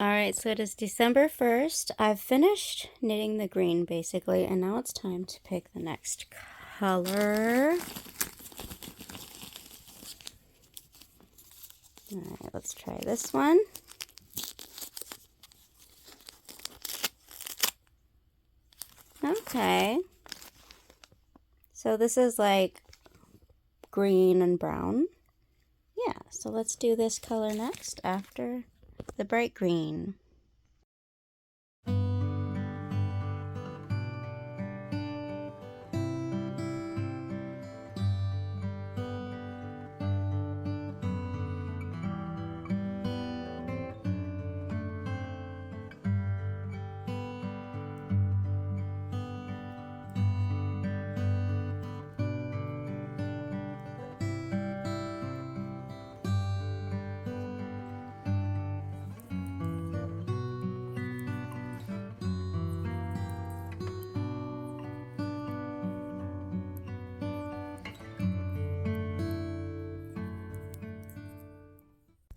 Alright, so it is December 1st. I've finished knitting the green basically, and now it's time to pick the next color. Alright, let's try this one. Okay. So this is like green and brown. Yeah, so let's do this color next after the bright green.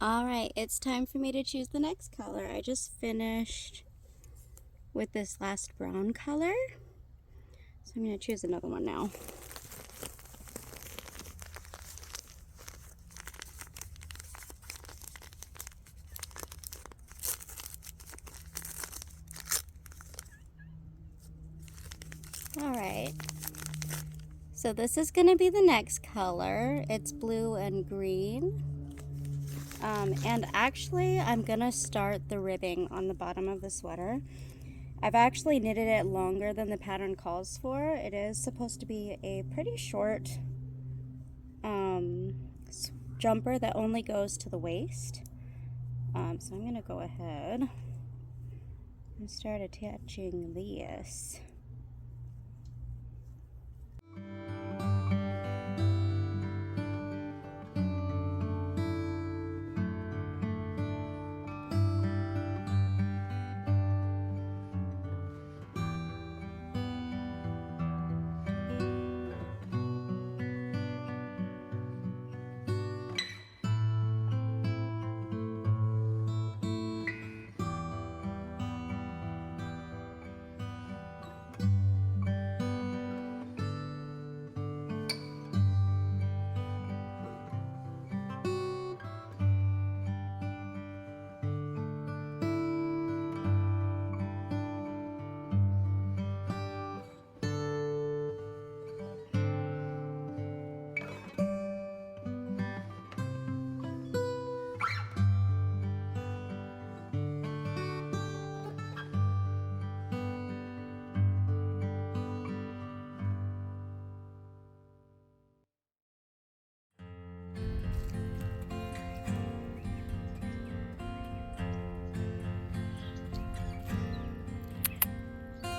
Alright, it's time for me to choose the next color. I just finished with this last brown color, so I'm going to choose another one now. Alright, so this is going to be the next color. It's blue and green. And actually, I'm going to start the ribbing on the bottom of the sweater. I've actually knitted it longer than the pattern calls for. It is supposed to be a pretty short jumper that only goes to the waist. So I'm going to go ahead and start attaching this.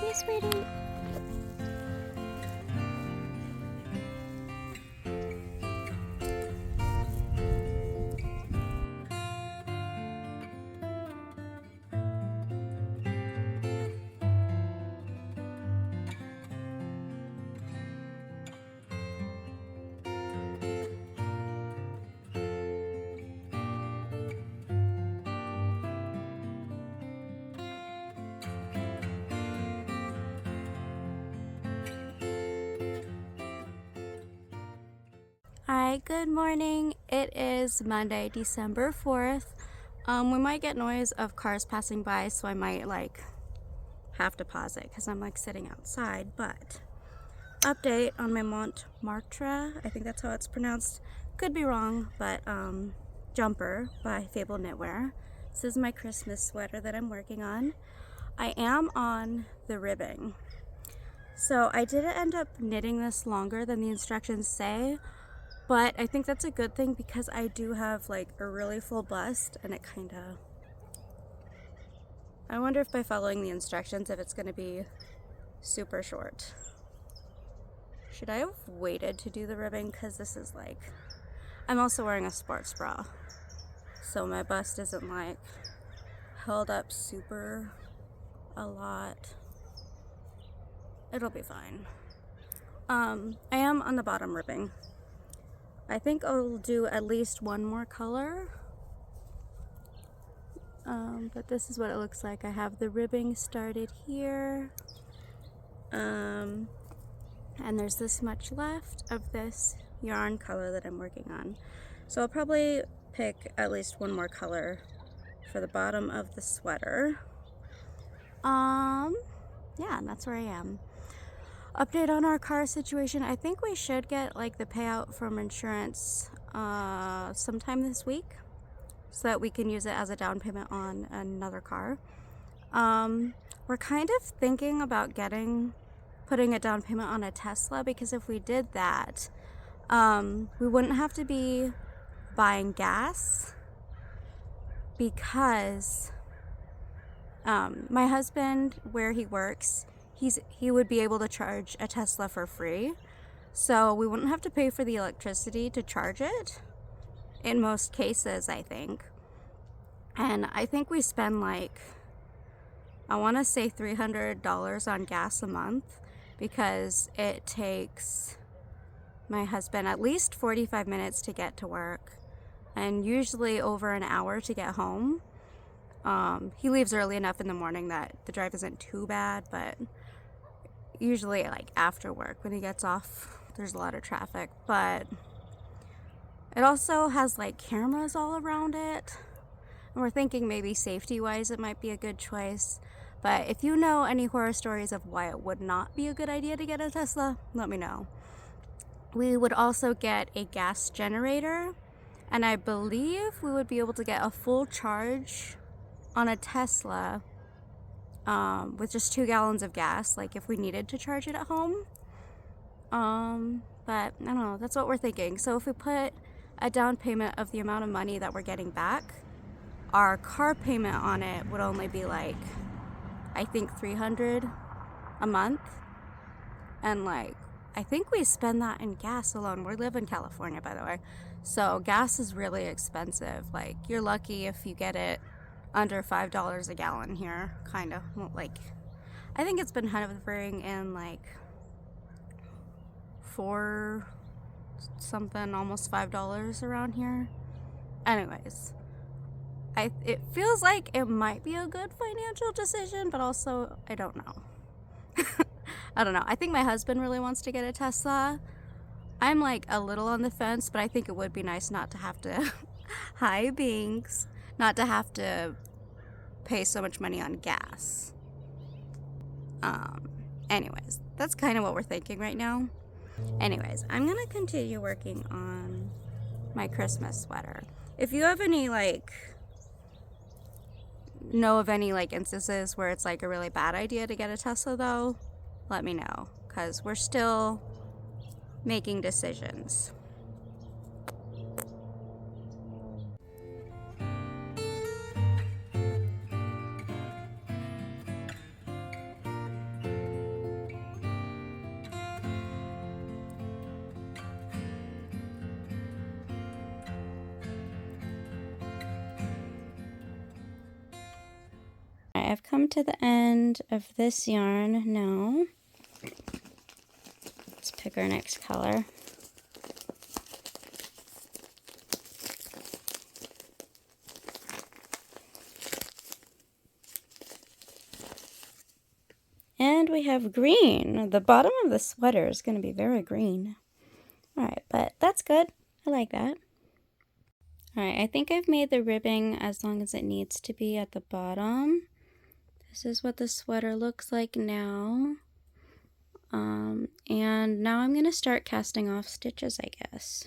Hey, sweetie. Alright, good morning. It is Monday, December 4th. We might get noise of cars passing by, so I might have to pause it because I'm sitting outside. But update on my Montmartre, I think that's how it's pronounced. Could be wrong, but jumper by Fable Knitwear. This is my Christmas sweater that I'm working on. I am on the ribbing. So I didn't end up knitting this longer than the instructions say. But I think that's a good thing because I do have a really full bust, and it I wonder if by following the instructions if it's going to be super short. Should I have waited to do the ribbing? Because this is I'm also wearing a sports bra, so my bust isn't held up super a lot. It'll be fine. I am on the bottom ribbing. I think I'll do at least one more color. But this is what it looks like. I have the ribbing started here. And there's this much left of this yarn color that I'm working on. So I'll probably pick at least one more color for the bottom of the sweater. Yeah, and that's where I am. Update on our car situation. I think we should get like the payout from insurance sometime this week so that we can use it as a down payment on another car. We're kind of thinking about putting a down payment on a Tesla, because if we did that, we wouldn't have to be buying gas, because my husband, where he works, he would be able to charge a Tesla for free, so we wouldn't have to pay for the electricity to charge it in most cases, I think. And I think we spend like, I want to say $300 on gas a month, because it takes my husband at least 45 minutes to get to work and usually over an hour to get home. He leaves early enough in the morning that the drive isn't too bad, but usually like after work when he gets off, there's a lot of traffic. But it also has like cameras all around it, and we're thinking maybe safety wise it might be a good choice. But if you know any horror stories of why it would not be a good idea to get a Tesla, let me know. We would also get a gas generator, and I believe we would be able to get a full charge on a Tesla with just 2 gallons of gas, like if we needed to charge it at home. But I don't know, that's what we're thinking. So if we put a down payment of the amount of money that we're getting back, our car payment on it would only be like, I think $300 a month. And like, I think we spend that in gas alone. We live in California, by the way, so gas is really expensive. Like, you're lucky if you get it under $5 a gallon here, kind of. Like, I think it's been hovering in like $4 something, almost $5 around here. Anyways, it feels like it might be a good financial decision, but also I don't know. I don't know. I think my husband really wants to get a Tesla. I'm like a little on the fence, but I think it would be nice not to have to hi Binks, not to have to pay so much money on gas. Anyways, that's kind of what we're thinking right now. Anyways, I'm gonna continue working on my Christmas sweater. If you have any know of any instances where it's like a really bad idea to get a Tesla though, let me know, because we're still making decisions. I've come to the end of this yarn now. Let's pick our next color. And we have green. The bottom of the sweater is going to be very green. Alright, but that's good. I like that. Alright, I think I've made the ribbing as long as it needs to be at the bottom. This is what the sweater looks like now. And now I'm going to start casting off stitches, I guess.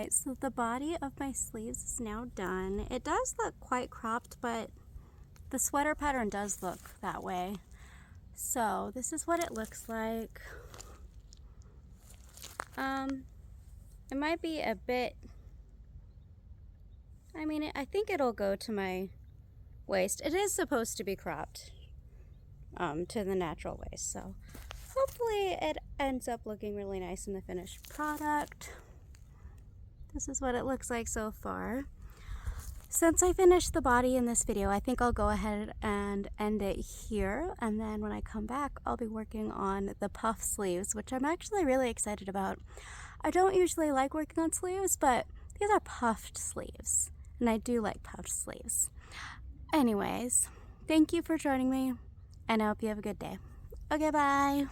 Alright, so the body of my sleeves is now done. It does look quite cropped, but the sweater pattern does look that way. So this is what it looks like. It might be a bit, I mean, I think it'll go to my waist. It is supposed to be cropped to the natural waist, so hopefully it ends up looking really nice in the finished product. This is what it looks like so far. Since I finished the body in this video, I think I'll go ahead and end it here, and then when I come back, I'll be working on the puff sleeves, which I'm actually really excited about. I don't usually like working on sleeves, but these are puffed sleeves, and I do like puffed sleeves. Anyways, thank you for joining me, and I hope you have a good day. Okay, bye.